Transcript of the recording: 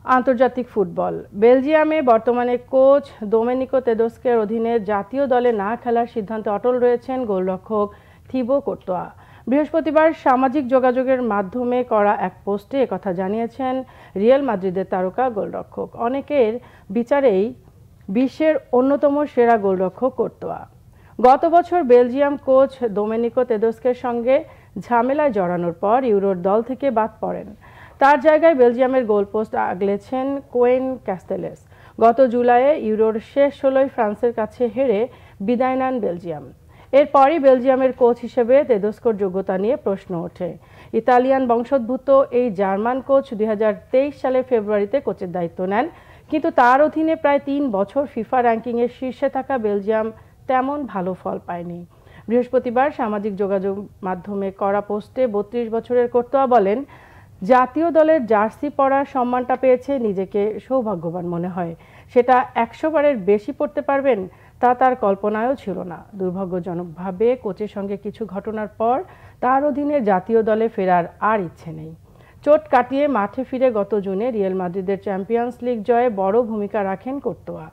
আন্তর্জাতিক ফুটবল। বেলজিয়ামে বর্তমানে coach Domenico তেদোস্কের অধীনে জাতীয় দলে না খেলার সিদ্ধান্তে অটল রয়েছেন গোলরক্ষক থিবো কোর্তোয়া। বৃহস্পতিবার সামাজিক যোগাযোগের মাধ্যমে করা এক পোস্টে একথা জানিয়েছেন রিয়াল মাদ্রিদের তারকা গোলরক্ষক। অনেকের বিচারেই বিশ্বের অন্যতম সেরা গোলরক্ষক কোর্তোয়া। গত বছর বেলজিয়াম কোচ দোমেনিকো তেদোস্কের সঙ্গে ঝামেলায় জড়ানোর পর ইউরোর দল থেকে বাদ পড়েন। তার জায়গায় বেলজিয়ামের গোলপোস্ট আগলেছেন কোয়েন ক্যাস্তেলেস। গত জুলাইয়ে ইউরোর শেষ ১৬য় ফ্রান্সের কাছে হেরে বিদায় নেন বেলজিয়াম। এরপরই বেলজিয়ামের কোচ হিসেবে তেদোস্কোর যোগ্যতা নিয়ে প্রশ্ন ওঠে। ইতালিয়ান বংশোদ্ভূত এই জার্মান কোচ ২০২৩ সালের ফেব্রুয়ারিতে কোচের দায়িত্ব নেন, কিন্তু তার অধীনে প্রায় ৩ বছর ফিফা র্যাঙ্কিংয়ের শীর্ষে থাকা বেলজিয়াম তেমন ভালো ফল পায়নি। বৃহস্পতিবার সামাজিক যোগাযোগ মাধ্যমে করা পোস্টে ৩২ বছরের কোর্তোয়া বলেন, জাতীয় দলের জার্সি পরার সম্মানটা পেয়েছে নিজেকে সৌভাগ্যবান মনে হয়। সেটা ১০০ বারের বেশি পড়তে পারবেন তা তার কল্পনায়ও ছিল না। দুর্ভাগ্যজনকভাবে কোচের সঙ্গে কিছু ঘটনার পর তার অধীনে জাতীয় দলে ফেরার আর ইচ্ছে নেই। চোট কাটিয়ে মাঠে ফিরে গত জুনে রিয়াল মাদ্রিদের চ্যাম্পিয়ন্স লিগ জয়ে বড় ভূমিকা রাখেন কোর্তোয়া।